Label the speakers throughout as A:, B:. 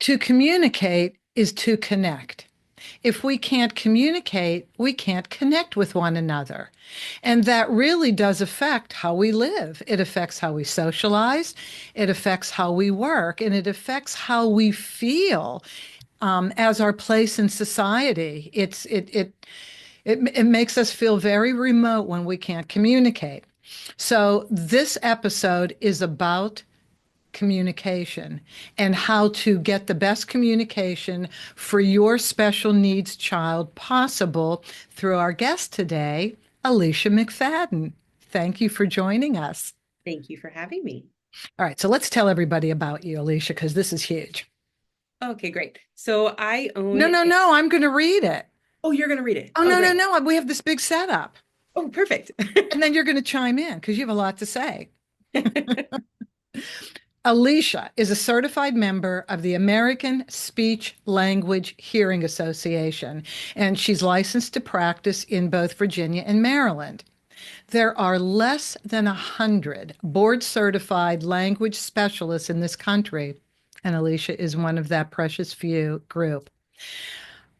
A: To communicate is to connect. If we can't communicate, we can't connect with one another. And that really does affect how we live. It affects how we socialize, it affects how we work, and it affects how we feel as our place in society. It makes us feel very remote when we can't communicate. So this episode is about communication and how to get the best communication for your special needs child possible through our guest today, Alicia McFadden. Thank you for joining us.
B: Thank you for having me.
A: All right, so let's tell everybody about you, Alicia, because this is huge.
B: Okay, great. So I own
A: No, no,
B: a,
A: no, I'm going to read it.
B: oh, you're going to read it.
A: Oh,
B: Oh,
A: no, no,
B: great.
A: no, we have this big setup.
B: Oh, perfect.
A: And then you're going to chime in because you have a lot to say. Alicia is a certified member of the American Speech Language Hearing Association, and she's licensed to practice in both Virginia and Maryland. There are less than 100 board certified language specialists in this country, and Alicia is one of that precious few group.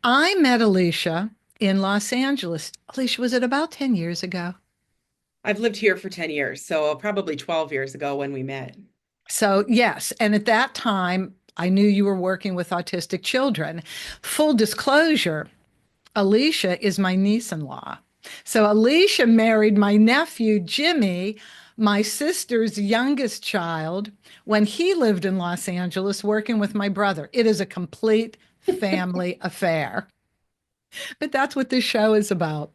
A: I met Alicia in Los Angeles. Alicia, was it about 10 years ago?
B: I've lived here for 10 years, so probably 12 years ago when we met.
A: So, yes. And at that time, I knew you were working with autistic children. Full disclosure, Alicia is my niece in law. So, Alicia married my nephew, Jimmy, my sister's youngest child, when he lived in Los Angeles working with my brother. It is a complete family affair. But that's what this show is about.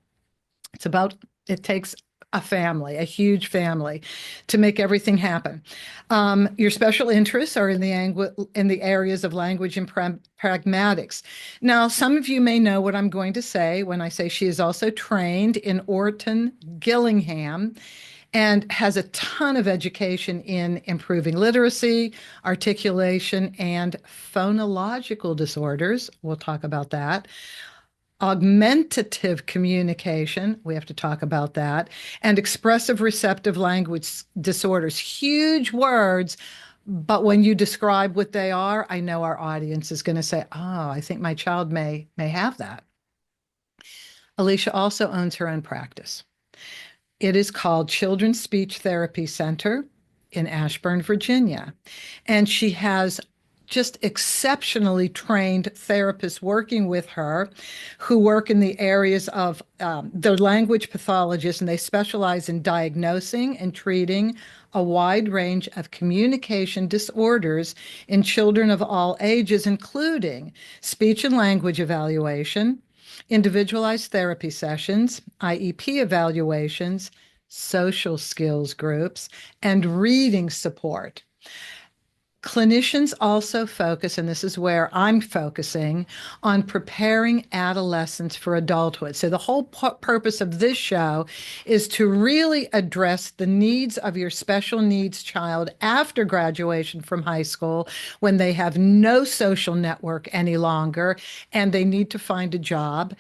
A: It's about, it takes a family, a huge family, to make everything happen. Your special interests are in the areas of language and pragmatics. Now, some of you may know what I'm going to say when I say she is also trained in Orton Gillingham and has a ton of education in improving literacy, articulation, and phonological disorders. We'll talk about that. Augmentative communication, we have to talk about that, and expressive receptive language disorders. Huge words, but when you describe what they are, I know our audience is going to say, "Oh, I think my child may have that." Alicia also owns her own practice. It is called Children's Speech Therapy Center in Ashburn, Virginia, and she has just exceptionally trained therapists working with her who work in the areas of they're language pathologists, and they specialize in diagnosing and treating a wide range of communication disorders in children of all ages, including speech and language evaluation, individualized therapy sessions, IEP evaluations, social skills groups, and reading support. Clinicians also focus, and this is where I'm focusing, on preparing adolescents for adulthood. So the whole purpose of this show is to really address the needs of your special needs child after graduation from high school, when they have no social network any longer and they need to find a job.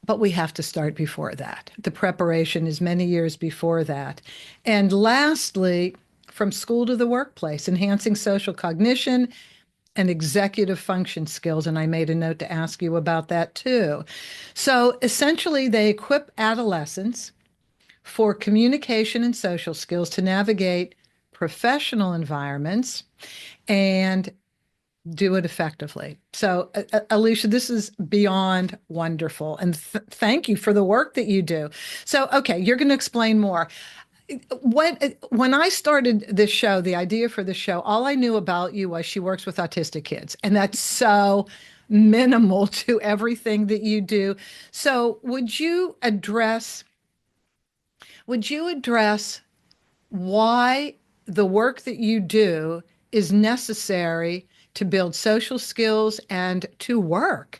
A: But we have to start before that. The preparation is many years before that. And lastly, from school to the workplace, enhancing social cognition and executive function skills. And I made a note to ask you about that too. So essentially, they equip adolescents for communication and social skills to navigate professional environments and do it effectively. So, Alicia, this is beyond wonderful. And thank you for the work that you do. So, okay, you're going to explain more. When I started this show, the idea for the show, all I knew about you was she works with autistic kids, and that's so minimal to everything that you do. So, would you address why the work that you do is necessary to build social skills and to work?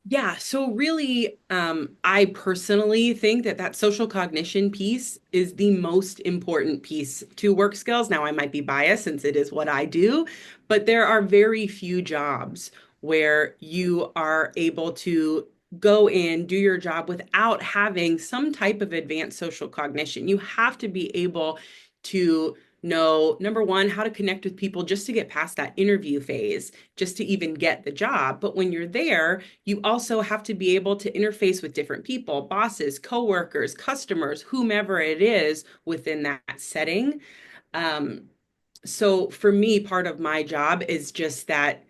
B: Yeah, so really, I personally think that social cognition piece is the most important piece to work skills. Now, I might be biased since it is what I do, but there are very few jobs where you are able to go in, do your job without having some type of advanced social cognition. You have to be able to know, number one, how to connect with people just to get past that interview phase, just to even get the job. But when you're there, you also have to be able to interface with different people, bosses, coworkers, customers, whomever it is within that setting. Um, so for me, part of my job is just that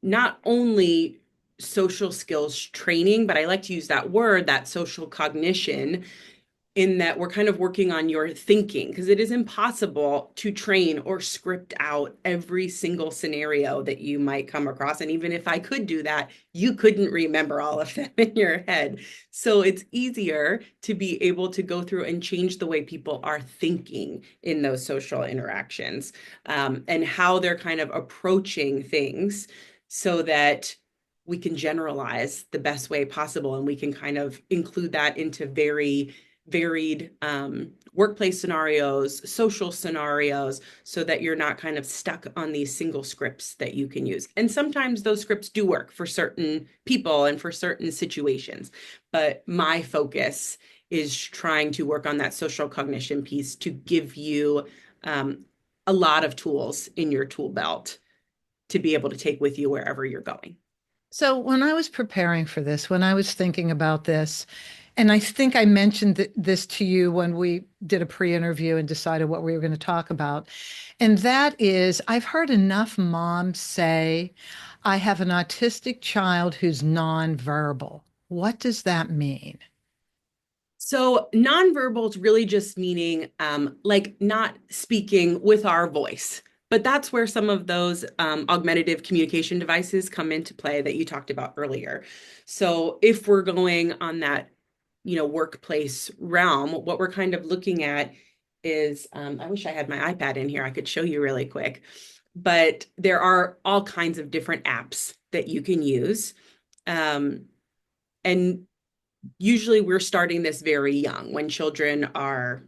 B: not only social skills training, but I like to use that word, that social cognition, in that we're kind of working on your thinking because it is impossible to train or script out every single scenario that you might come across. And even if I could do that, you couldn't remember all of them in your head. So it's easier to be able to go through and change the way people are thinking in those social interactions, and how they're kind of approaching things so that we can generalize the best way possible and we can kind of include that into very varied workplace scenarios, social scenarios, so that you're not kind of stuck on these single scripts that you can use. And sometimes those scripts do work for certain people and for certain situations. But my focus is trying to work on that social cognition piece to give you a lot of tools in your tool belt to be able to take with you wherever you're going.
A: So when I was preparing for this, when I was thinking about this, and I think I mentioned this to you when we did a pre-interview and decided what we were going to talk about. And that is, I've heard enough moms say, I have an autistic child who's nonverbal. What does that mean?
B: So nonverbal is really just meaning like not speaking with our voice. But that's where some of those augmentative communication devices come into play that you talked about earlier. So if we're going on that, workplace realm, what we're kind of looking at is, I wish I had my iPad in here. I could show you really quick. But there are all kinds of different apps that you can use. And usually we're starting this very young when children are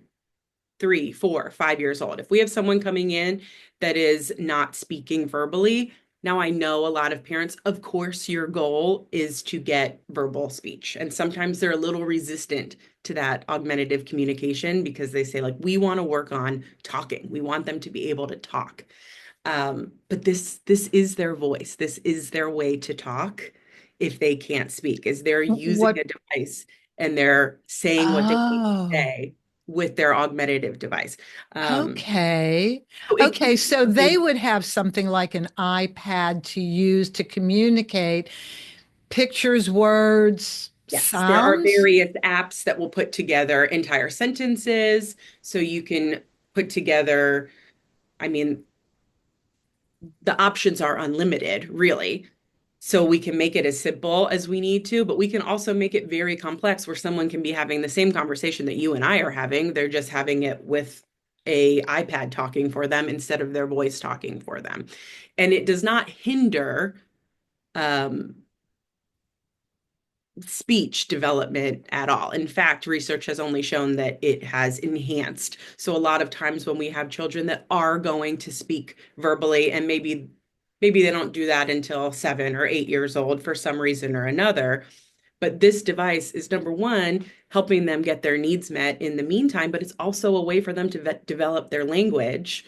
B: 3, 4, 5 years old. If we have someone coming in that is not speaking verbally, now I know a lot of parents, of course, your goal is to get verbal speech. And sometimes they're a little resistant to that augmentative communication because they say, like, we want to work on talking. We want them to be able to talk. But this is their voice. This is their way to talk if they can't speak, is they're using
A: What?
B: a device and they're saying what they need to
A: Oh,
B: say with their augmentative device. Um,
A: okay.
B: so it
A: Okay,
B: can
A: so they
B: be,
A: would have something like an iPad to use to communicate pictures, words,
B: yes, there are
A: sounds.
B: various apps that will put together entire sentences. So you can put together, I mean, the options are unlimited, really. So we can make it as simple as we need to, but we can also make it very complex where someone can be having the same conversation that you and I are having. They're just having it with a iPad talking for them instead of their voice talking for them. And it does not hinder um, speech development at all. In fact, research has only shown that it has enhanced. So a lot of times when we have children that are going to speak verbally and maybe they don't do that until 7 or 8 years old for some reason or another, but this device is number one helping them get their needs met in the meantime, but it's also a way for them to develop their language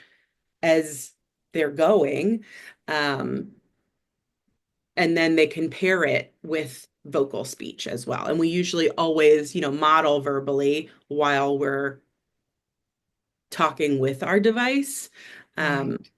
B: as they're going. Um, and then they can pair it with vocal speech as well. And we usually always, model verbally while we're talking with our device. Um,
A: Right.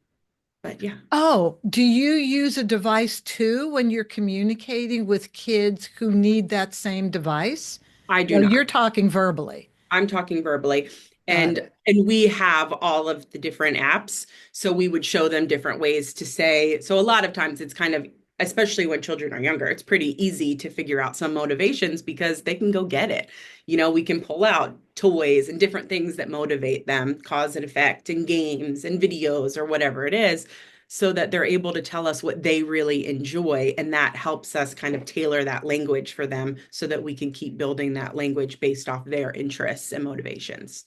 B: but yeah,
A: Oh, do you use a device too when you're communicating with kids who need that same device?
B: I do
A: No,
B: not.
A: you're talking verbally.
B: I'm talking verbally.
A: Got
B: And
A: it.
B: and we have all of the different apps. So we would show them different ways to say. So a lot of times it's kind of, especially when children are younger, it's pretty easy to figure out some motivations because they can go get it. We can pull out toys and different things that motivate them, cause and effect, and games and videos or whatever it is, so that they're able to tell us what they really enjoy. And that helps us kind of tailor that language for them so that we can keep building that language based off their interests and motivations.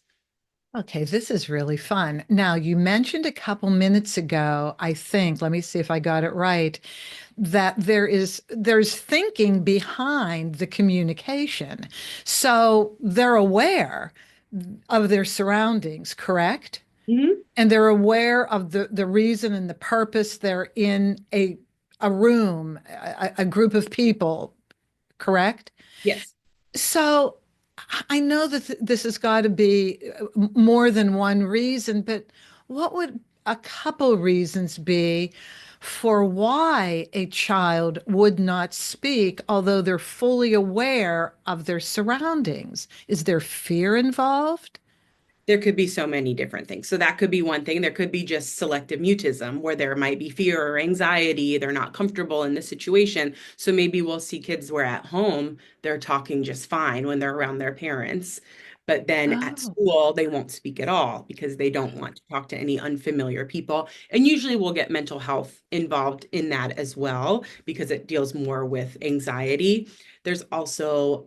A: Okay, this is really fun. Now, you mentioned a couple minutes ago, I think, let me see if I got it right, that there's thinking behind the communication. So they're aware of their surroundings, correct?
B: Mhm.
A: and they're aware of the reason and the purpose they're in a room, a group of people, correct?
B: Yes.
A: So I know that this has got to be more than one reason, but what would a couple reasons be for why a child would not speak, although they're fully aware of their surroundings? Is there fear involved?
B: There could be so many different things. So that could be one thing. There could be just selective mutism where there might be fear or anxiety. They're not comfortable in the situation. So maybe we'll see kids where at home they're talking just fine when they're around their parents. But then at
A: Oh,
B: school, they won't speak at all because they don't want to talk to any unfamiliar people. And usually we'll get mental health involved in that as well because it deals more with anxiety. There's also,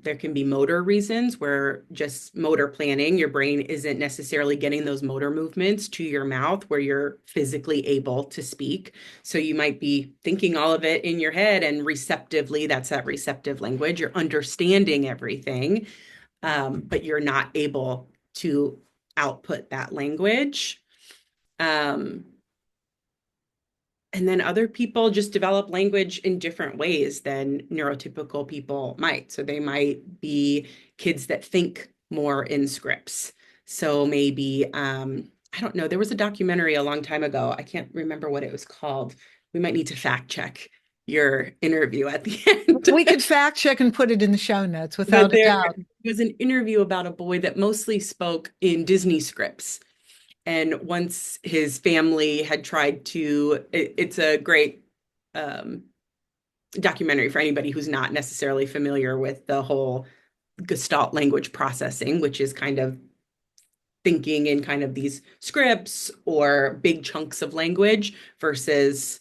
B: there can be motor reasons where just motor planning, your brain isn't necessarily getting those motor movements to your mouth where you're physically able to speak. So you might be thinking all of it in your head and receptively, that's that receptive language. You're understanding everything, but you're not able to output that language. Um, and then other people just develop language in different ways than neurotypical people might. So they might be kids that think more in scripts. So maybe, I don't know, there was a documentary a long time ago. I can't remember what it was called. We might need to fact check your interview at the end.
A: we could fact check and put it in the show notes
B: But
A: without a
B: there
A: doubt.
B: was an interview about a boy that mostly spoke in Disney scripts. And once his family had tried to, it's a great um, documentary for anybody who's not necessarily familiar with the whole Gestalt language processing, which is kind of thinking in kind of these scripts or big chunks of language versus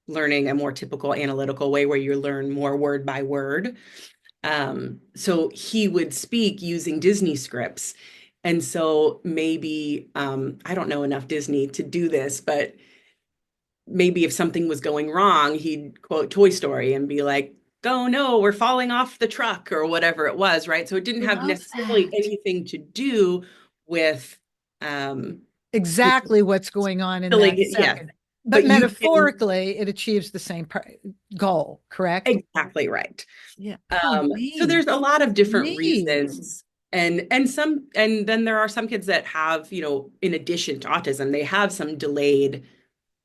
B: learning a more typical analytical way where you learn more word by word. So he would speak using Disney scripts. And so maybe, I don't know enough Disney to do this, but maybe if something was going wrong, he'd quote Toy Story and be like, oh no, we're falling off the truck or whatever it was, right? So it didn't have
A: Love
B: necessarily
A: that.
B: anything to do with um
A: Exactly what's going on in
B: filling
A: that
B: it, yes.
A: second. But
B: But you can
A: metaphorically, it achieves the same goal, correct?
B: exactly right.
A: Yeah. Oh,
B: So there's
A: neat.
B: a lot of different
A: Neat.
B: reasons. And then there are some kids that have, in addition to autism, they have some delayed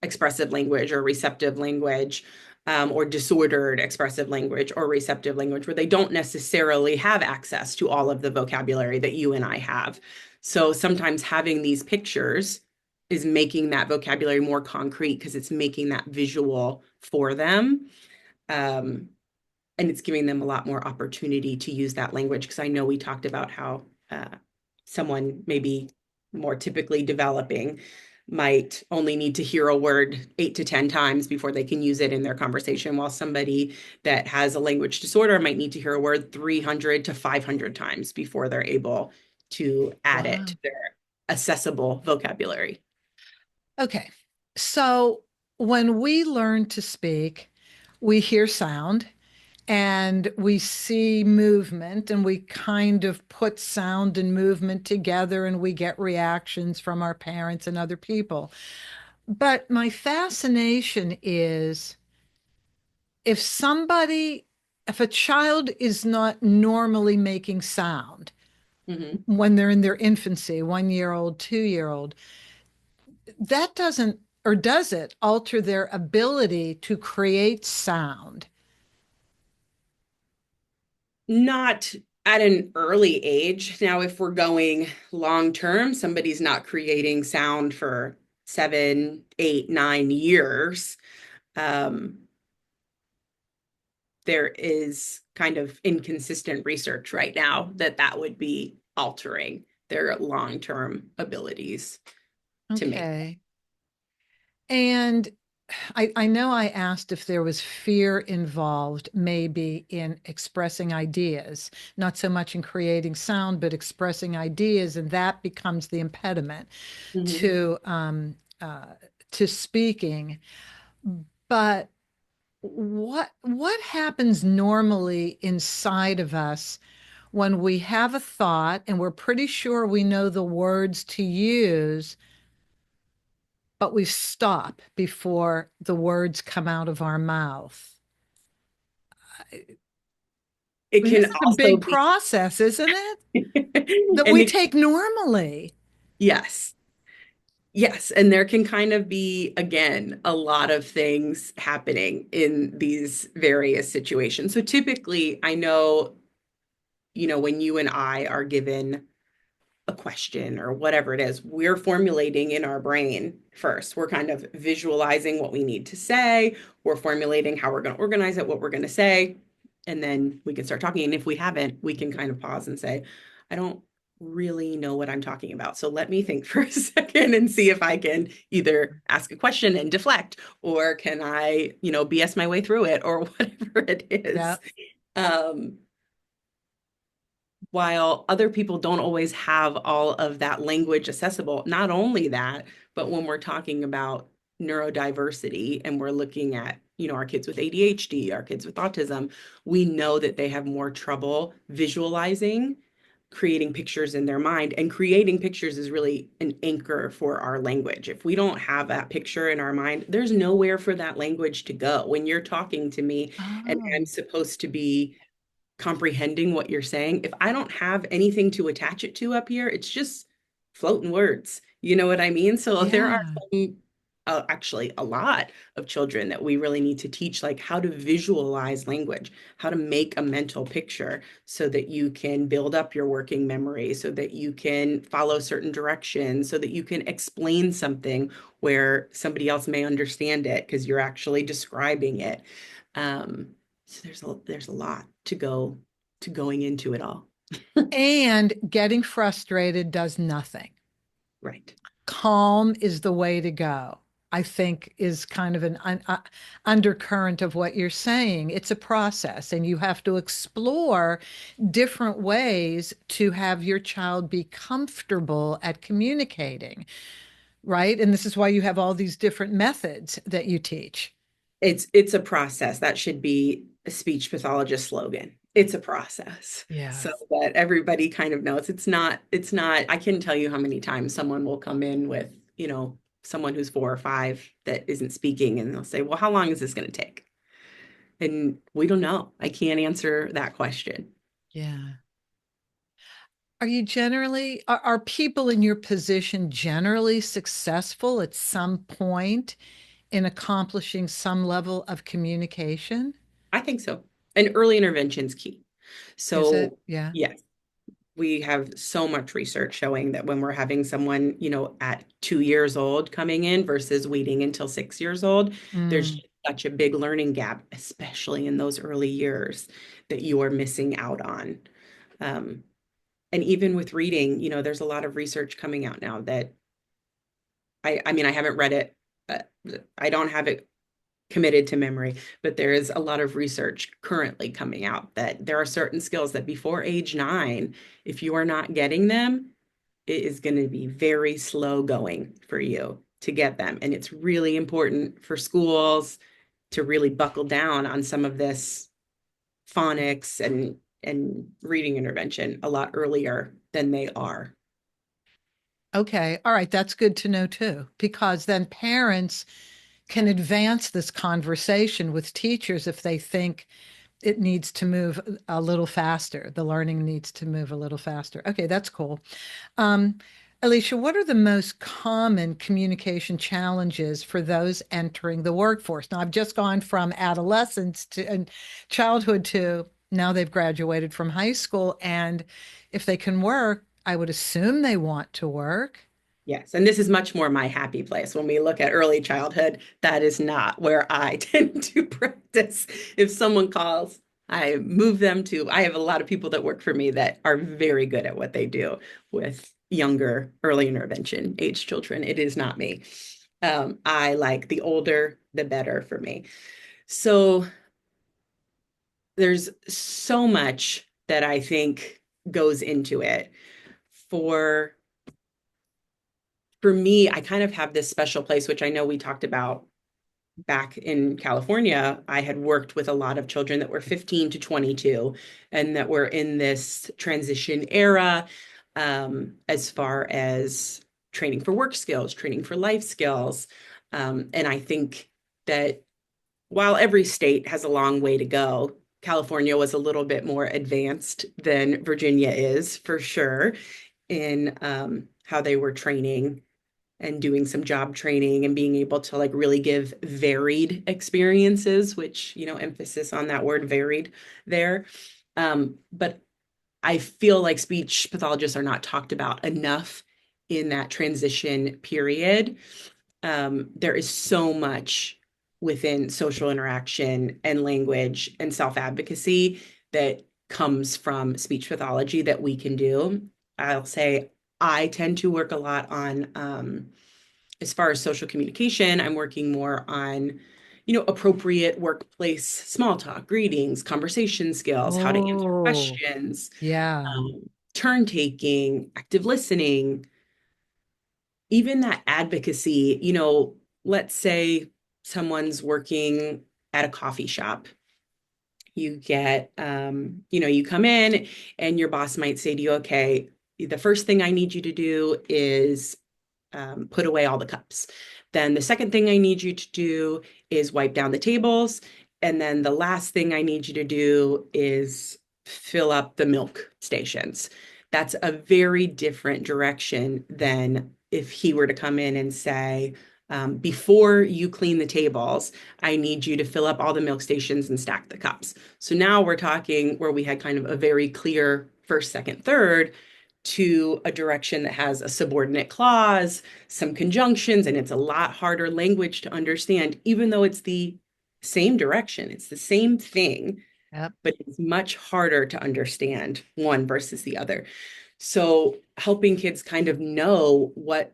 B: expressive language or receptive language, or disordered expressive language or receptive language, where they don't necessarily have access to all of the vocabulary that you and I have. So sometimes having these pictures is making that vocabulary more concrete because it's making that visual for them. Um, and it's giving them a lot more opportunity to use that language because I know we talked about how someone maybe more typically developing might only need to hear a word 8 to 10 times before they can use it in their conversation, while somebody that has a language disorder might need to hear a word 300 to 500 times before they're able to add it
A: Wow.
B: to their accessible vocabulary.
A: Okay. So when we learn to speak, we hear sound and we see movement and we kind of put sound and movement together and we get reactions from our parents and other people. But my fascination is if if a child is not normally making sound
B: Mhm.
A: when they're in their infancy, 1 year old, 2 year old, that doesn't, or does it alter their ability to create sound?
B: Not at an early age. Now, if we're going long term, somebody's not creating sound for 7, 8, 9 years. Um, there is kind of inconsistent research right now that that would be altering their long term abilities to make.
A: Okay. And I know I asked if there was fear involved, maybe in expressing ideas, not so much in creating sound, but expressing ideas, and that becomes the impediment
B: Mhm.
A: to um, uh, to speaking. But what happens normally inside of us when we have a thought and we're pretty sure we know the words to use, but we stop before the words come out of our mouth. I
B: It
A: mean, this
B: can
A: is a
B: also
A: big
B: be,
A: process, isn't it? That
B: and
A: we
B: it,
A: take normally.
B: yes, yes. And there can kind of be, again, a lot of things happening in these various situations. So typically, I know, when you and I are given a question or whatever it is, we're formulating in our brain first. We're kind of visualizing what we need to say. We're formulating how we're going to organize it, what we're going to say. And then we can start talking. And if we haven't, we can kind of pause and say, I don't really know what I'm talking about. So let me think for a second and see if I can either ask a question and deflect, or can I, BS my way through it, or whatever it
A: Yeah.
B: is. Um, while other people don't always have all of that language accessible. Not only that, but when we're talking about neurodiversity and we're looking at, our kids with ADHD, our kids with autism, we know that they have more trouble visualizing, creating pictures in their mind. And creating pictures is really an anchor for our language. If we don't have that picture in our mind, there's nowhere for that language to go. When you're talking to me and I'm
A: Oh,
B: supposed to be comprehending what you're saying, if I don't have anything to attach it to up here, it's just floating words. You know what I mean? So there are
A: yeah.
B: some, actually a lot of children that we really need to teach, like how to visualize language, how to make a mental picture so that you can build up your working memory, so that you can follow certain directions, so that you can explain something where somebody else may understand it because you're actually describing it. Um, so there's a lot to going into it all.
A: And getting frustrated does nothing.
B: Right.
A: Calm is the way to go. I think is kind of an undercurrent of what you're saying. It's a process, and you have to explore different ways to have your child be comfortable at communicating, right? And this is why you have all these different methods that you teach.
B: It's a process. That should be a speech pathologist slogan. It's a process. So
A: Yes.
B: that everybody kind of knows it's not, I can tell you how many times someone will come in with, someone who's 4 or 5 that isn't speaking, and they'll say, well, how long is this going to take? And we don't know. I can't answer that question.
A: Yeah. Are people in your position generally successful at some point in accomplishing some level of communication?
B: I think so. And early intervention is key.
A: Is it?
B: So,
A: Yeah.
B: yes, we have so much research showing that when we're having someone, at 2 years old coming in versus waiting until 6 years old, there's
A: Mm.
B: such a big learning gap, especially in those early years, that you are missing out on. Um, and even with reading, there's a lot of research coming out now that I mean, I haven't read it. uh, I don't have it committed to memory, but there is a lot of research currently coming out that there are certain skills that before age 9, if you are not getting them, it is going to be very slow going for you to get them. And it's really important for schools to really buckle down on some of this phonics and reading intervention a lot earlier than they are.
A: Okay. All right. That's good to know too, because then parents can advance this conversation with teachers if they think it needs to move a little faster. The learning needs to move a little faster. Okay, that's cool. Um, Alicia, what are the most common communication challenges for those entering the workforce? Now, I've just gone from adolescence to and childhood to now they've graduated from high school. And if they can work, I would assume they want to work.
B: Yes, and this is much more my happy place. When we look at early childhood, that is not where I tend to practice. If someone calls, I move them to, I have a lot of people that work for me that are very good at what they do with younger early intervention age children. It is not me. I like the older, the better for me. So there's so much that I think goes into it. For for me, I kind of have this special place, which I know we talked about back in California, I had worked with a lot of children that were 15 to 22 and that were in this transition era, as far as training for work skills, training for life skills. And I think that while every state has a long way to go, California was a little bit more advanced than Virginia is for sure in how they were training and doing some job training and being able to like really give varied experiences, which, emphasis on that word varied there. But I feel like speech pathologists are not talked about enough in that transition period. There is so much within social interaction and language and self-advocacy that comes from speech pathology that we can do. I'll say I tend to work a lot on, as far as social communication, I'm working more on, appropriate workplace small talk, greetings, conversation skills, how to answer
A: Oh,
B: questions,
A: yeah.
B: turn taking, active listening, even that advocacy, let's say someone's working at a coffee shop. You get, you come in and your boss might say to you, okay, the first thing I need you to do is put away all the cups. Then the second thing I need you to do is wipe down the tables. And then the last thing I need you to do is fill up the milk stations. That's a very different direction than if he were to come in and say, before you clean the tables, I need you to fill up all the milk stations and stack the cups. So now we're talking where we had kind of a very clear first, second, third to a direction that has a subordinate clause, some conjunctions, and it's a lot harder language to understand, even though it's the same direction, it's the same thing,
A: Yep.
B: but it's much harder to understand one versus the other. So helping kids kind of know what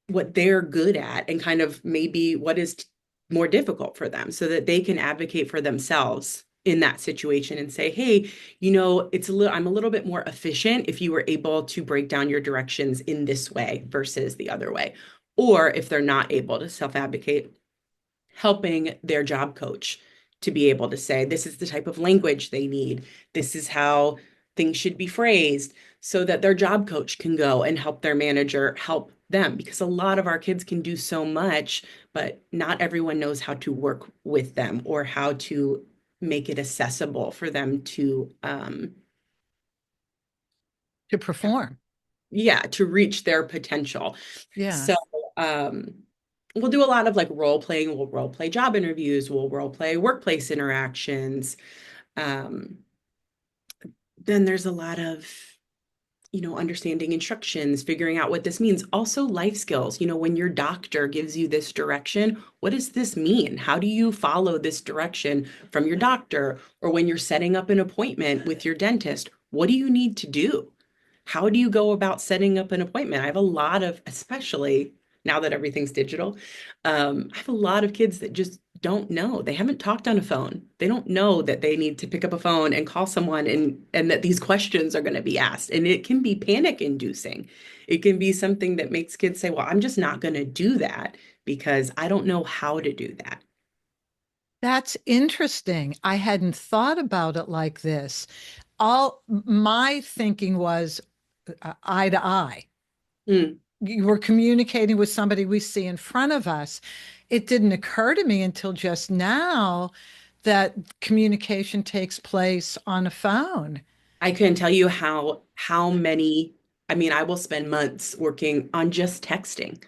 B: they're good at and kind of maybe what is more difficult for them so that they can advocate for themselves in that situation and say, hey, I'm a little bit more efficient if you were able to break down your directions in this way versus the other way. Or if they're not able to self-advocate, helping their job coach to be able to say, this is the type of language they need. This is how things should be phrased so that their job coach can go and help their manager help them. Because a lot of our kids can do so much, but not everyone knows how to work with them or how to make it accessible for them to,
A: To perform.
B: yeah, to reach their potential.
A: Yeah.
B: So, um, we'll do a lot of like role playing. We'll role play job interviews. We'll role play workplace interactions. Um, then there's a lot of, understanding instructions, figuring out what this means. Also, life skills. When your doctor gives you this direction, what does this mean? How do you follow this direction from your doctor? Or when you're setting up an appointment with your dentist, what do you need to do? How do you go about setting up an appointment? I have a lot of, especially now that everything's digital, I have a lot of kids that just don't know. They haven't talked on a phone. They don't know that they need to pick up a phone and call someone and that these questions are going to be asked. And it can be panic inducing. It can be something that makes kids say, well, I'm just not going to do that because I don't know how to do that.
A: That's interesting. I hadn't thought about it like this. All my thinking was eye to eye.
B: Mm.
A: We're communicating with somebody we see in front of us. It didn't occur to me until just now that communication takes place on a phone.
B: I couldn't tell you how many, I mean, I will spend months working on just texting,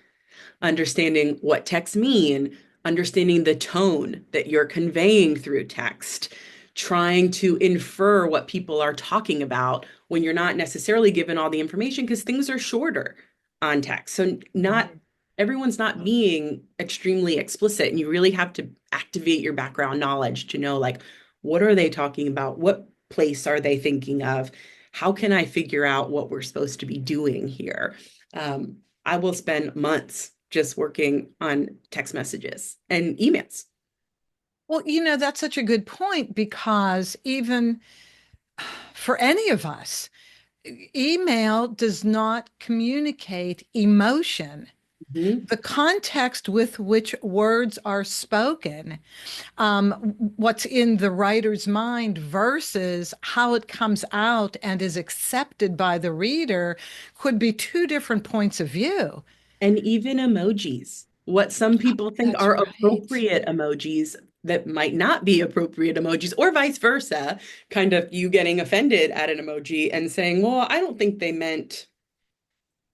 B: understanding what texts mean, understanding the tone that you're conveying through text, trying to infer what people are talking about when you're not necessarily given all the information because things are shorter on text. So not
A: Right.
B: everyone's not being extremely explicit, and you really have to activate your background knowledge to know like what are they talking about? What place are they thinking of? How can I figure out what we're supposed to be doing here? I will spend months just working on text messages and emails.
A: Well, that's such a good point because even for any of us, email does not communicate emotion.
B: Mhm.
A: The context with which words are spoken, um, what's in the writer's mind versus how it comes out and is accepted by the reader could be two different points of view.
B: And even emojis. What some people think
A: That's
B: are
A: right.
B: appropriate emojis that might not be appropriate emojis, or vice versa. Kind of you getting offended at an emoji and saying, well, I don't think they meant,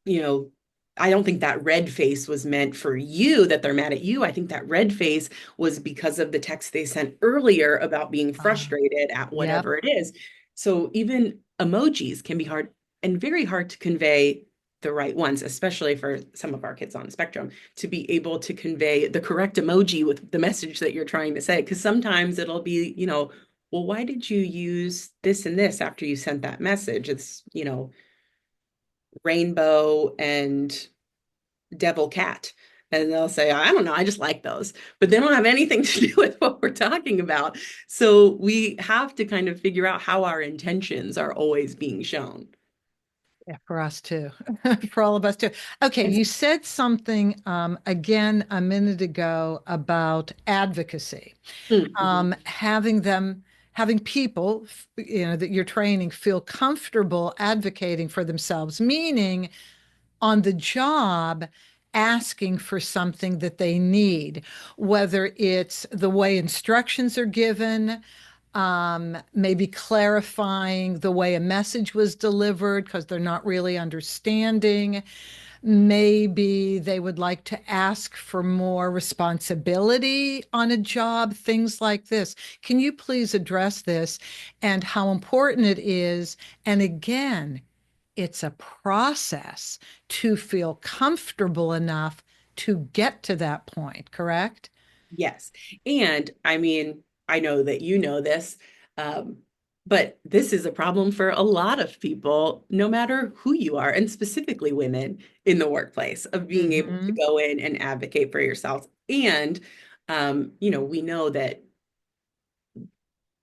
B: you know, I don't think that red face was meant for you, that they're mad at you. I think that red face was because of the text they sent earlier about being
A: Uh,
B: frustrated at
A: yep.
B: whatever it is. So even emojis can be hard and very hard to convey the right ones, especially for some of our kids on the spectrum, to be able to convey the correct emoji with the message that you're trying to say. Because sometimes it'll be, well, why did you use this and this after you sent that message? It's, rainbow and devil cat. And they'll say, I don't know, I just like those. But they don't have anything to do with what we're talking about. So we have to kind of figure out how our intentions are always being shown.
A: Yeah, for us too, for all of us too. Okay, you said something again a minute ago about advocacy,
B: Mhm.
A: having people, that you're training feel comfortable advocating for themselves, meaning on the job asking for something that they need, whether it's the way instructions are given, maybe clarifying the way a message was delivered because they're not really understanding. Maybe they would like to ask for more responsibility on a job, things like this. Can you please address this and how important it is? And again, it's a process to feel comfortable enough to get to that point, correct?
B: Yes. And I mean, I know that you know this, um, but this is a problem for a lot of people, no matter who you are, and specifically women in the workplace, of being able to
A: Hmm.
B: go in and advocate for yourself. And, we know that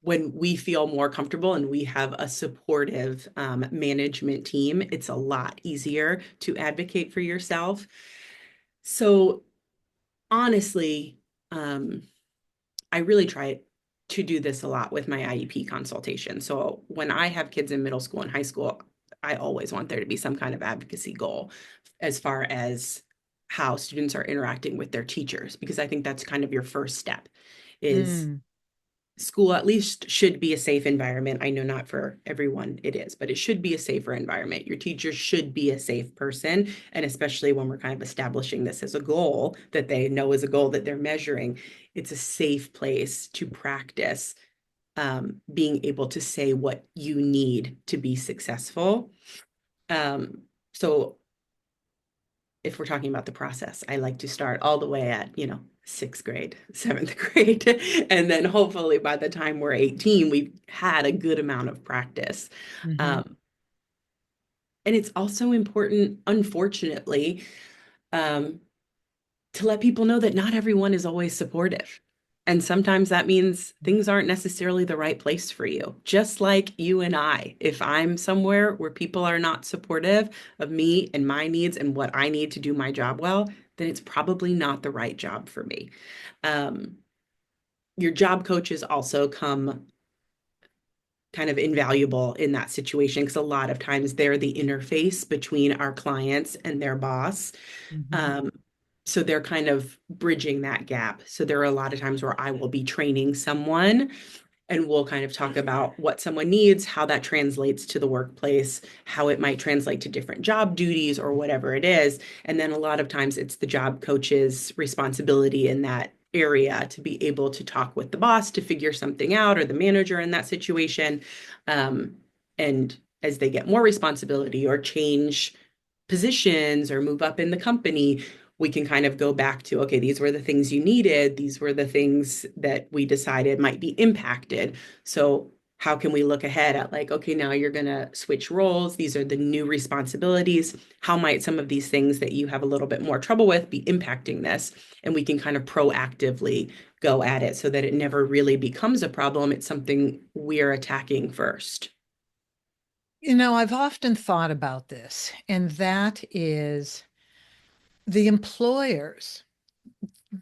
B: when we feel more comfortable and we have a supportive management team, it's a lot easier to advocate for yourself. So honestly, um, I really try to do this a lot with my IEP consultation. So when I have kids in middle school and high school, I always want there to be some kind of advocacy goal as far as how students are interacting with their teachers, because I think that's kind of your first step is
A: Mm.
B: school at least should be a safe environment. I know not for everyone it is, but it should be a safer environment. Your teacher should be a safe person. And especially when we're kind of establishing this as a goal that they know is a goal that they're measuring, it's a safe place to practice being able to say what you need to be successful. So if we're talking about the process, I like to start all the way at, sixth grade, seventh grade. And then hopefully by the time we're 18, we've had a good amount of practice.
A: Hmm.
B: Um, and it's also important, unfortunately, um, to let people know that not everyone is always supportive. And sometimes that means things aren't necessarily the right place for you. Just like you and I, if I'm somewhere where people are not supportive of me and my needs and what I need to do my job well, then it's probably not the right job for me. Um, your job coaches also come kind of invaluable in that situation because a lot of times they're the interface between our clients and their boss.
A: Hmm.
B: Um, so they're kind of bridging that gap. So there are a lot of times where I will be training someone and we'll kind of talk about what someone needs, how that translates to the workplace, how it might translate to different job duties or whatever it is. And then a lot of times it's the job coach's responsibility in that area to be able to talk with the boss to figure something out or the manager in that situation. Um, and as they get more responsibility or change positions or move up in the company, we can kind of go back to, okay, these were the things you needed. These were the things that we decided might be impacted. So how can we look ahead at like, okay, now you're going to switch roles. These are the new responsibilities. How might some of these things that you have a little bit more trouble with be impacting this? And we can kind of proactively go at it so that it never really becomes a problem. It's something we're attacking first.
A: I've often thought about this, and that is the employers,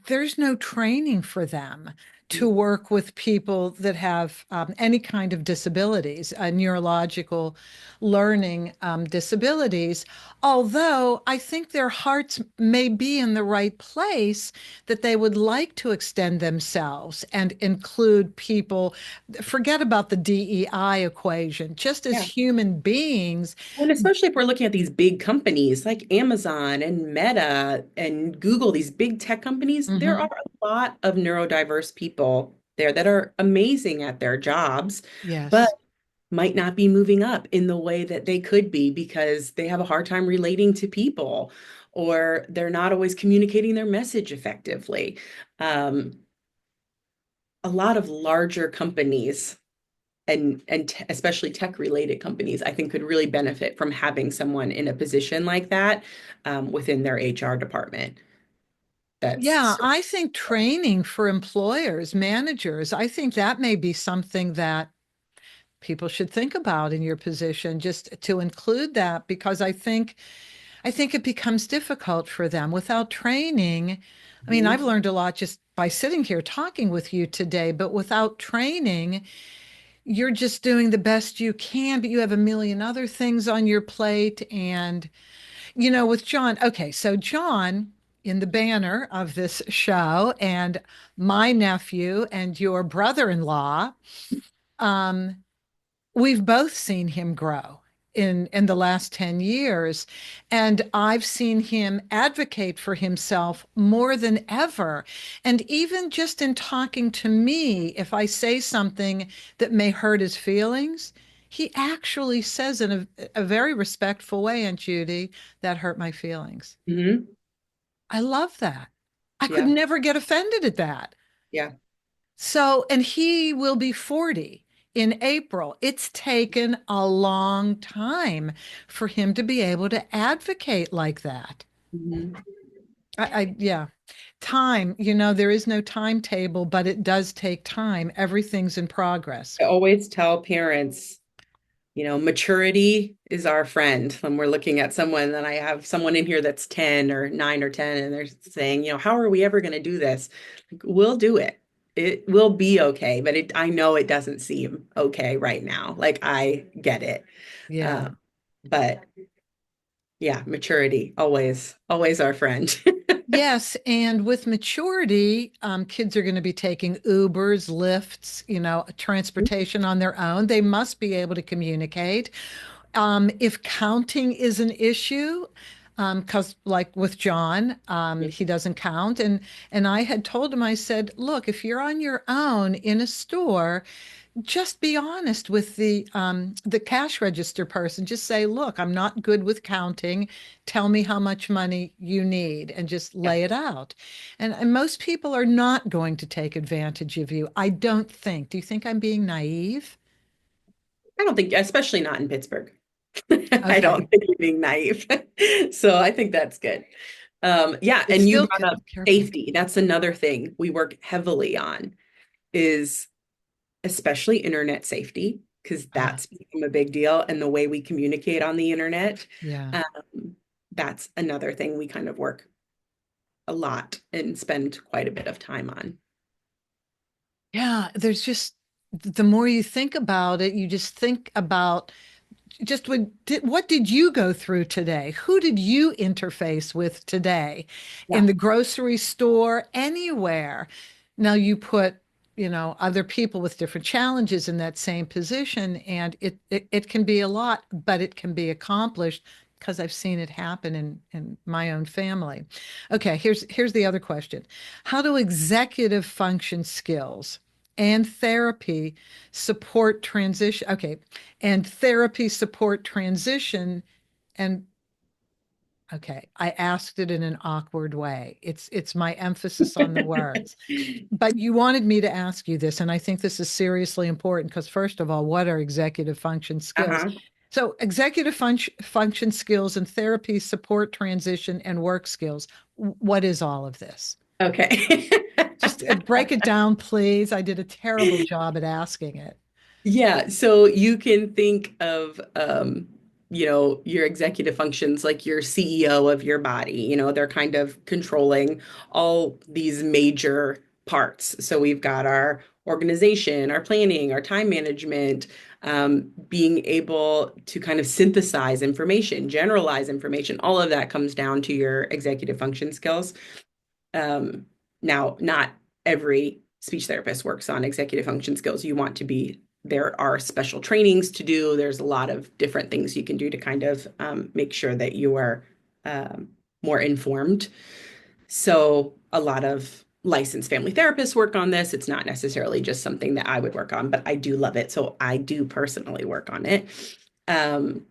A: there's no training for them to work with people that have any kind of disabilities, neurological learning disabilities. Although I think their hearts may be in the right place, that they would like to extend themselves and include people, forget about the DEI equation, just as
B: Yeah.
A: human beings.
B: And especially if we're looking at these big companies like Amazon and Meta and Google, these big tech companies, there are
A: Mhm.
B: a lot of neurodiverse people there that are amazing at their jobs, but
A: Yes.
B: might not be moving up in the way that they could be because they have a hard time relating to people or they're not always communicating their message effectively. Um, a lot of larger companies and especially tech related companies, I think could really benefit from having someone in a position like that within their HR department.
A: Yeah,
B: That's
A: I think training for employers, managers, I think that may be something that people should think about in your position, just to include that, because I think it becomes difficult for them without training. I mean, I've
B: Mhm.
A: learned a lot just by sitting here talking with you today, but without training, you're just doing the best you can, but you have a million other things on your plate. And with John, okay, so John, in the banner of this show, and my nephew and your brother-in-law, um, we've both seen him grow in the last 10 years. And I've seen him advocate for himself more than ever. And even just in talking to me, if I say something that may hurt his feelings, he actually says in a very respectful way, Aunt Judy, that hurt my feelings.
B: Mhm.
A: I love that. I could
B: Yeah,
A: never get offended at that.
B: yeah.
A: So, and he will be 40 in April. It's taken a long time for him to be able to advocate like that.
B: Mhm.
A: Yeah, time, there is no timetable, but it does take time. Everything's in progress.
B: I always tell parents, maturity is our friend when we're looking at someone. And I have someone in here that's 10 or 9 or 10, and they're saying, how are we ever going to do this? Like, we'll do it. It will be okay, but I know it doesn't seem okay right now. Like I get it.
A: Yeah.
B: Um, but yeah, maturity, always, always our friend.
A: Yes, and with maturity, kids are going to be taking Ubers, Lyfts, transportation on their own. They must be able to communicate. If counting is an issue, because like with John, he doesn't count, and I had told him, I said, look, if you're on your own in a store, just be honest with the cash register person. Just say, look, I'm not good with counting. Tell me how much money you need and just
B: Yeah,
A: lay it out. And most people are not going to take advantage of you. I don't think. Do you think I'm being naive?
B: I don't think, especially not in Pittsburgh. I
A: Okay.
B: don't think you're being naive. So I think that's good. Yeah,
A: It's
B: and you
A: still
B: brought up
A: careful.
B: safety. That's another thing we work heavily on is especially internet safety, because
A: Ah,
B: that's become a big deal. And the way we communicate on the internet,
A: yeah.
B: that's another thing we kind of work a lot and spend quite a bit of time on.
A: Yeah, there's just the more you think about it, you just think about just what did you go through today? Who did you interface with today in
B: Yeah.
A: the grocery store, anywhere? Now you put, other people with different challenges in that same position, and it can be a lot, but it can be accomplished because I've seen it happen in my own family. Okay, here's the other question. How do executive function skills and therapy support transition? Okay, and therapy support transition. And okay, I asked it in an awkward way. It's my emphasis on the words. But you wanted me to ask you this, and I think this is seriously important because first of all, what are executive function skills?
B: Uh-huh.
A: So executive function skills and therapy support transition and work skills. What is all of this?
B: Okay.
A: Just break it down, please. I did a terrible job at asking it.
B: Yeah, so you can think of your executive functions like your CEO of your body. They're kind of controlling all these major parts. So we've got our organization, our planning, our time management, being able to kind of synthesize information, generalize information. All of that comes down to your executive function skills. Um, Now, not every speech therapist works on executive function skills. There are special trainings to do. There's a lot of different things you can do to kind of make sure that you are um, more informed. So, a lot of licensed family therapists work on this. It's not necessarily just something that I would work on, but I do love it. So, I do personally work on it. Um,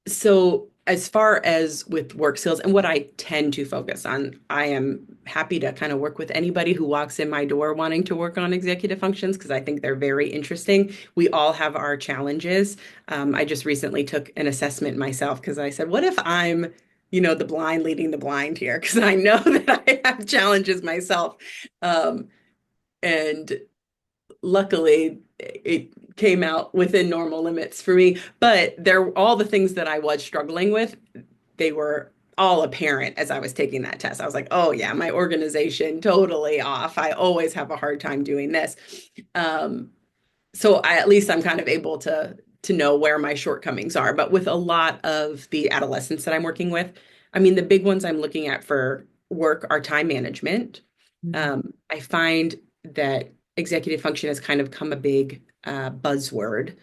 B: so as far as with work skills and what I tend to focus on, I am happy to kind of work with anybody who walks in my door wanting to work on executive functions because I think they're very interesting. We all have our challenges. I just recently took an assessment myself because I said, what if I'm, the blind leading the blind here? Because I know that I have challenges myself. Um, and luckily it came out within normal limits for me. But all the things that I was struggling with, they were all apparent as I was taking that test. I was like, oh yeah, my organization totally off. I always have a hard time doing this. Um, so at least I'm kind of able to know where my shortcomings are. But with a lot of the adolescents that I'm working with, I mean, the big ones I'm looking at for work are time management. I find that executive function has kind of come a big buzzword.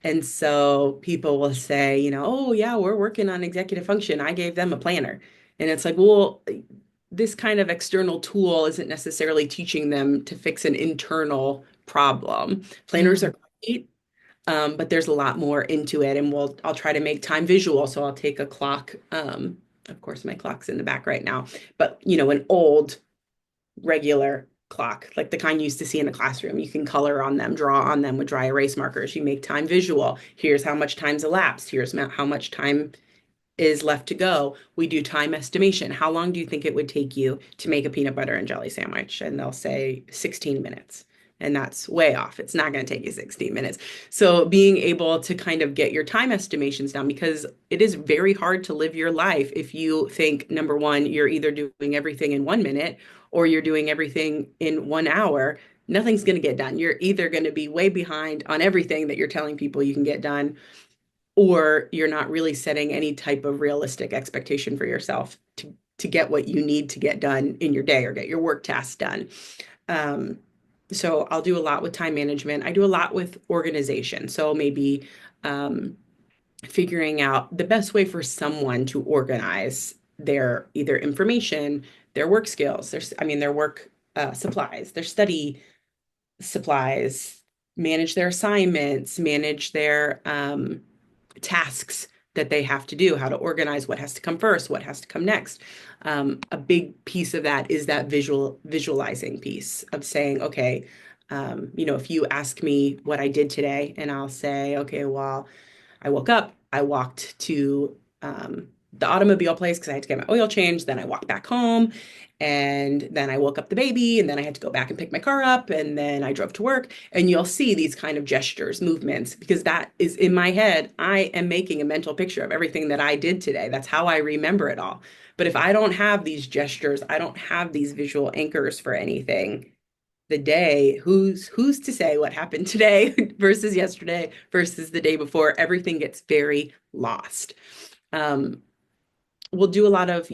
B: And so people will say, oh yeah, we're working on executive function. I gave them a planner. And it's like, well, this kind of external tool isn't necessarily teaching them to fix an internal problem. Planners
A: Mm.
B: are great, but there's a lot more into it. And I'll try to make time visual. So I'll take a clock. Of course, my clock's in the back right now, but an old regular clock, like the kind you used to see in a classroom. You can color on them, draw on them with dry erase markers. You make time visual. Here's how much time's elapsed. Here's how much time is left to go. We do time estimation. How long do you think it would take you to make a peanut butter and jelly sandwich? And they'll say 16 minutes. And that's way off. It's not going to take you 16 minutes. So being able to kind of get your time estimations down, because it is very hard to live your life if you think, number one, you're either doing everything in 1 minute or you're doing everything in 1 hour. Nothing's going to get done. You're either going to be way behind on everything that you're telling people you can get done, or you're not really setting any type of realistic expectation for yourself to get what you need to get done in your day or get your work tasks done. Um, so I'll do a lot with time management. I do a lot with organization. So maybe um, figuring out the best way for someone to organize their either information, their work skills, their work supplies, their study supplies, manage their assignments, manage their tasks that they have to do, how to organize what has to come first, what has to come next. A big piece of that is that visualizing piece of saying, okay, if you ask me what I did today, and I'll say, okay, well, I woke up, I walked to the automobile place because I had to get my oil changed. Then I walked back home, and then I woke up the baby, and then I had to go back and pick my car up, and then I drove to work. And you'll see these kind of gestures, movements, because that is in my head. I am making a mental picture of everything that I did today. That's how I remember it all. But if I don't have these gestures, I don't have these visual anchors for anything, the day, who's to say what happened today versus yesterday versus the day before? Everything gets very lost. Um, we'll do a lot of,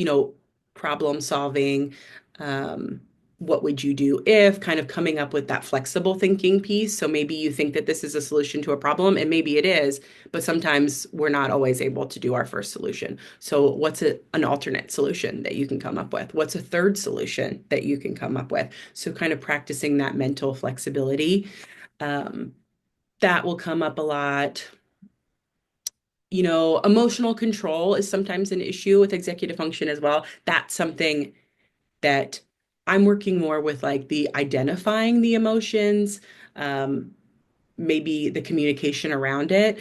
B: problem solving. Um, what would you do if, kind of coming up with that flexible thinking piece? So maybe you think that this is a solution to a problem, and maybe it is, but sometimes we're not always able to do our first solution. So what's an alternate solution that you can come up with? What's a third solution that you can come up with? So kind of practicing that mental flexibility. Um, that will come up a lot. Emotional control is sometimes an issue with executive function as well. That's something that I'm working more with, like the identifying the emotions, um, maybe the communication around it.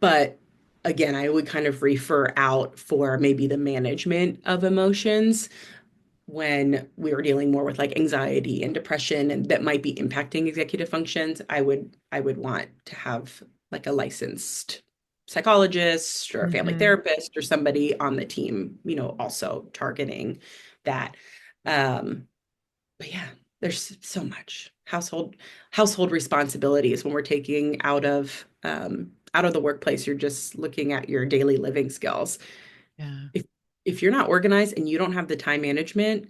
B: But again, I would kind of refer out for maybe the management of emotions when we were dealing more with like anxiety and depression and that might be impacting executive functions. I would want to have like a licensed psychologist or a family
A: Hmm.
B: therapist or somebody on the team, also targeting that. Um, but yeah, there's so much household responsibilities when we're taking out of the workplace. You're just looking at your daily living skills.
A: Yeah.
B: If you're not organized and you don't have the time management,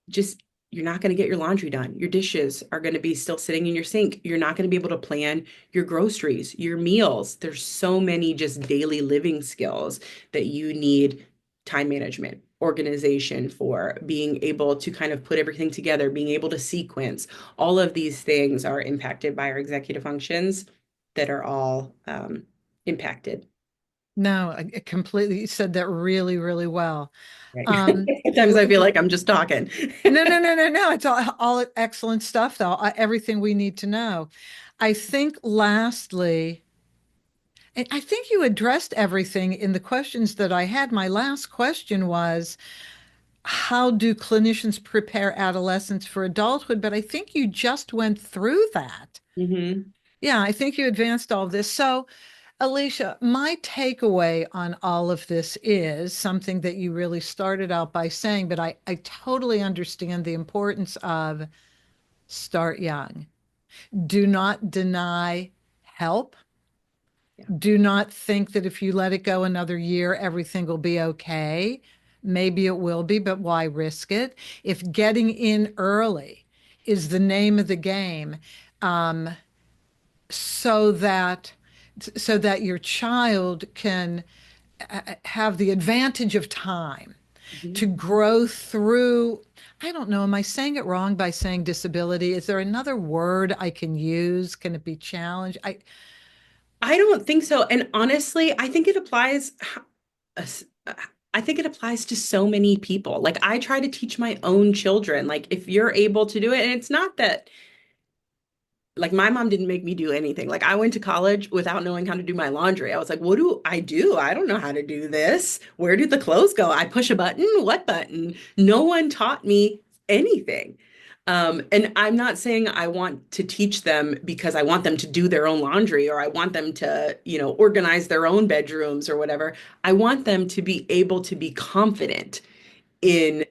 B: just you're not going to get your laundry done. Your dishes are going to be still sitting in your sink. You're not going to be able to plan your groceries, your meals. There's so many just daily living skills that you need time management, organization for, being able to kind of put everything together, being able to sequence. All of these things are impacted by our executive functions that are all impacted.
A: No, I completely, you said that really, really well.
B: Right.
A: Um,
B: Sometimes I feel like I'm just talking.
A: no, no, no, no, no. It's all excellent stuff, though. Everything we need to know. I think lastly, and I think you addressed everything in the questions that I had. My last question was, how do clinicians prepare adolescents for adulthood? But I think you just went through that.
B: Hmm.
A: Yeah, I think you advanced all of this. So, Alicia, my takeaway on all of this is something that you really started out by saying, but I totally understand the importance of start young. Do not deny help.
B: Yeah.
A: Do not think that if you let it go another year, everything will be okay. Maybe it will be, but why risk it? If getting in early is the name of the game, um, so that so that your child can have the advantage of time to
B: Mhm.
A: grow through. I don't know, am I saying it wrong by saying disability? Is there another word I can use? Can it be challenge?
B: I don't think so. And honestly, I think it applies to so many people. Like I try to teach my own children, like if you're able to do it, and it's not that like my mom didn't make me do anything. Like I went to college without knowing how to do my laundry. I was like, what do I do? I don't know how to do this. Where do the clothes go? I push a button? What button? No one taught me anything. And I'm not saying I want to teach them because I want them to do their own laundry or I want them to, organize their own bedrooms or whatever. I want them to be able to be confident in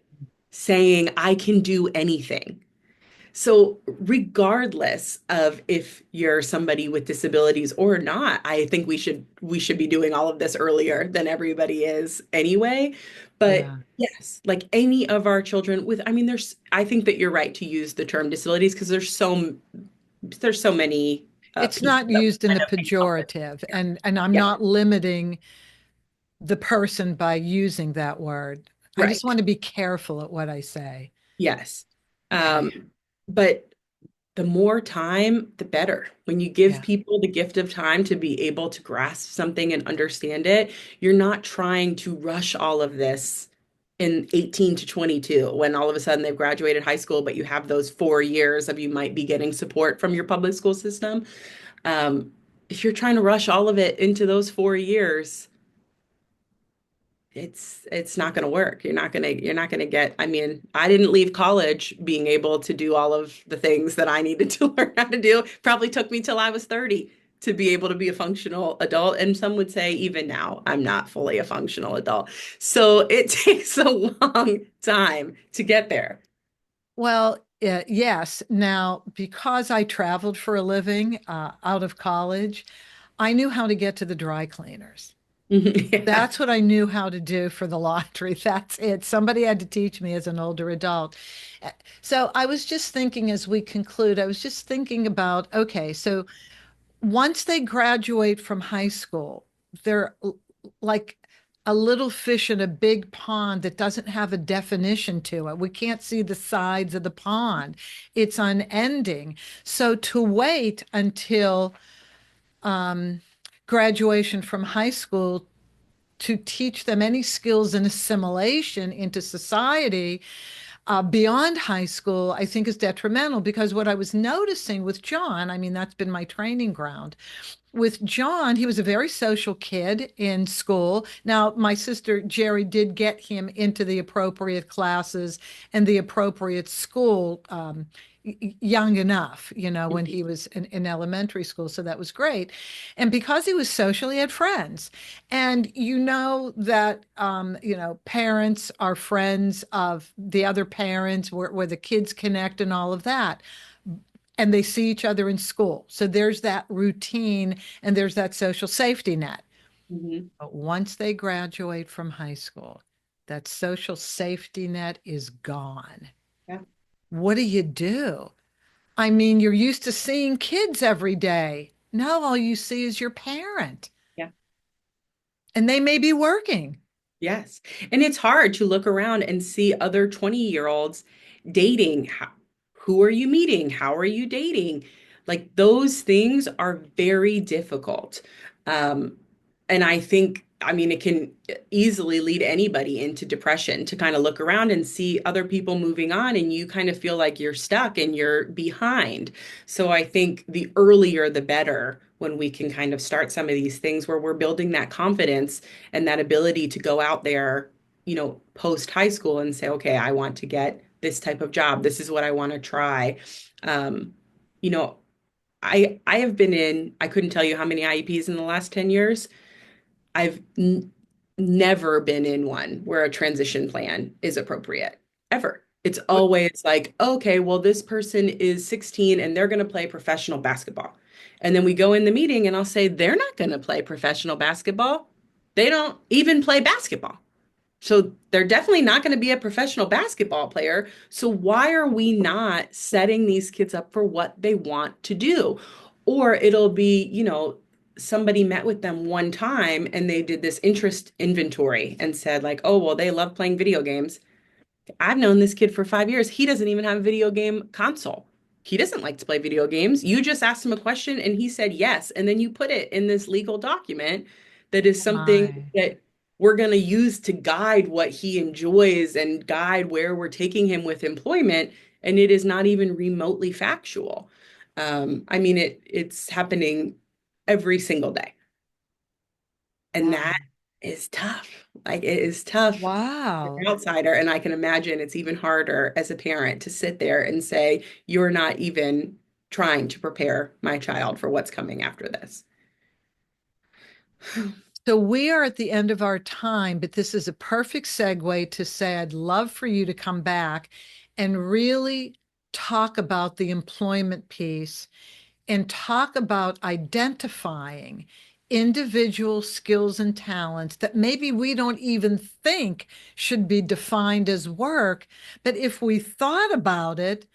B: saying, I can do anything. So, regardless of if you're somebody with disabilities or not, I think we should be doing all of this earlier than everybody is anyway. But
A: Yeah.
B: yes, like any of our children with, I mean, I think that you're right to use the term disabilities because there's so many
A: It's
B: pieces
A: not
B: that
A: used in
B: kind
A: a
B: of encompass.
A: pejorative, and I'm
B: Yeah,
A: not limiting the person by using that word. I just
B: right.
A: want to be careful at what I say.
B: Yes.
A: Okay.
B: But the more time, the better. When you give
A: Yeah.
B: people the gift of time to be able to grasp something and understand it, you're not trying to rush all of this in 18 to 22 when all of a sudden they've graduated high school, but you have those 4 years of you might be getting support from your public school system. Um, if you're trying to rush all of it into those 4 years, it's not going to work. You're not going to get, I mean, I didn't leave college being able to do all of the things that I needed to learn how to do. Probably took me till I was 30 to be able to be a functional adult. And some would say even now, I'm not fully a functional adult. So it takes a long time to get there.
A: Well, yes. Now, because I traveled for a living out of college, I knew how to get to the dry cleaners.
B: Yeah.
A: That's what I knew how to do for the laundry. That's it. Somebody had to teach me as an older adult. So I was just thinking as we conclude, I was just thinking about, okay, so once they graduate from high school, they're like a little fish in a big pond that doesn't have a definition to it. We can't see the sides of the pond. It's unending. So to wait until um, graduation from high school to teach them any skills in assimilation into society beyond high school, I think is detrimental because what I was noticing with John, I mean, that's been my training ground, with John, he was a very social kid in school. Now, my sister Jerry did get him into the appropriate classes and the appropriate school young enough, when he was in elementary school. So that was great. And because he was social, he had friends. And you know that, parents are friends of the other parents where the kids connect and all of that. And they see each other in school. So there's that routine and there's that social safety net.
B: Mhm.
A: But once they graduate from high school, that social safety net is gone.
B: Yeah.
A: What do you do? I mean, you're used to seeing kids every day. Now all you see is your parent,
B: Yeah.
A: and they may be working.
B: Yes. And it's hard to look around and see other 20-year-olds dating. Who are you meeting? How are you dating? Like those things are very difficult. Um, and I think, I mean, it can easily lead anybody into depression to kind of look around and see other people moving on, and you kind of feel like you're stuck and you're behind. So I think the earlier the better when we can kind of start some of these things where we're building that confidence and that ability to go out there, post high school and say, okay, I want to get this type of job. This is what I want to try. Um, you know, I have been in, I couldn't tell you how many IEPs in the last 10 years. I've never been in one where a transition plan is appropriate, ever. It's always like, okay, well, this person is 16 and they're going to play professional basketball. And then we go in the meeting and I'll say, they're not going to play professional basketball. They don't even play basketball. So they're definitely not going to be a professional basketball player. So why are we not setting these kids up for what they want to do? Or it'll be, somebody met with them one time and they did this interest inventory and said like, oh, well, they love playing video games. I've known this kid for 5 years. He doesn't even have a video game console. He doesn't like to play video games. You just asked him a question and he said yes. And then you put it in this legal document that is something
A: My.
B: that we're going to use to guide what he enjoys and guide where we're taking him with employment. And it is not even remotely factual. I mean, it's happening every single day. And
A: Wow.
B: that is tough. Like it is tough for
A: Wow.
B: an outsider. And I can imagine it's even harder as a parent to sit there and say, you're not even trying to prepare my child for what's coming after this.
A: So we are at the end of our time, but this is a perfect segue to say I'd love for you to come back and really talk about the employment piece and talk about identifying individual skills and talents that maybe we don't even think should be defined as work. But if we thought about it,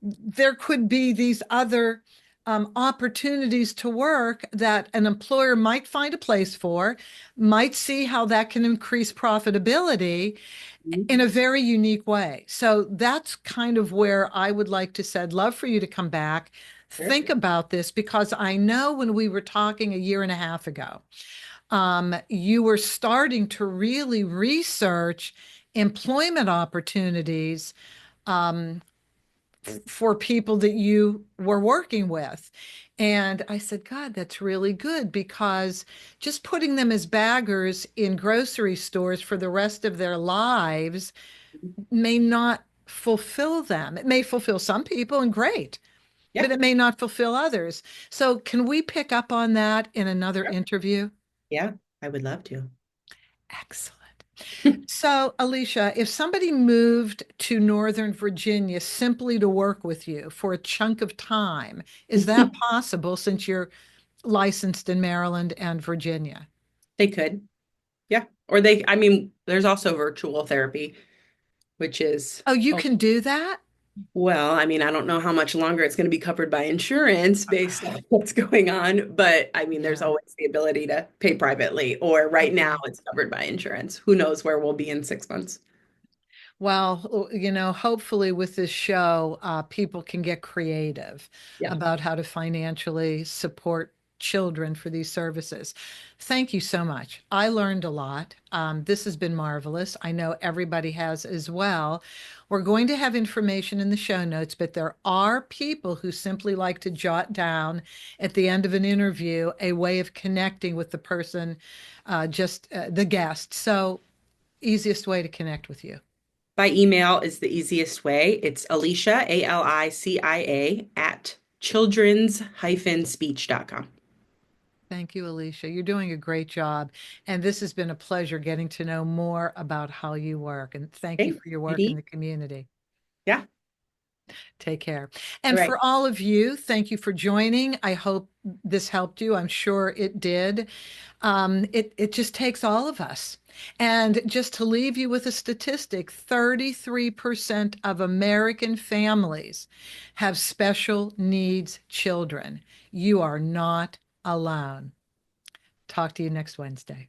A: there could be these other opportunities to work that an employer might find a place for, might see how that can increase profitability in a very unique way. So that's kind of where I would like to say, I'd love for you to come back,
B: Sure.
A: think about this, because I know when we were talking a year and a half ago, you were starting to really research employment opportunities um, for people that you were working with. And I said, God, that's really good because just putting them as baggers in grocery stores for the rest of their lives may not fulfill them. It may fulfill some people and great,
B: Yeah.
A: but it may not fulfill others. So, can we pick up on that in another
B: Sure.
A: interview?
B: Yeah. I would love to.
A: Excellent. So, Alicia, if somebody moved to Northern Virginia simply to work with you for a chunk of time, is that possible since you're licensed in Maryland and Virginia?
B: They could. Yeah. I mean, there's also virtual therapy, which is,
A: Oh, you
B: oh,
A: can do that?
B: well, I mean, I don't know how much longer it's going to be covered by insurance based on what's going on, but I mean, there's
A: Yeah.
B: always the ability to pay privately, or right now
A: Okay.
B: it's covered by insurance. Who knows where we'll be in 6 months?
A: Well, hopefully with this show, people can get creative
B: Yeah.
A: about how to financially support children for these services. Thank you so much. I learned a lot. This has been marvelous. I know everybody has as well. We're going to have information in the show notes, but there are people who simply like to jot down at the end of an interview a way of connecting with the person, the guest. So, easiest way to connect with you.
B: By email is the easiest way. It's Alicia, Alicia, at children's-speech.com.
A: Thank you, Alicia. You're doing a great job. And this has been a pleasure getting to know more about how you work. And thank you
B: Thanks,
A: for your work in
B: Judy.
A: the community.
B: Yeah.
A: Take care.
B: All
A: And
B: right.
A: for all of you, thank you for joining. I hope this helped you. I'm sure it did. It just takes all of us. And just to leave you with a statistic, 33% of American families have special needs children. You are not alone. Talk to you next Wednesday.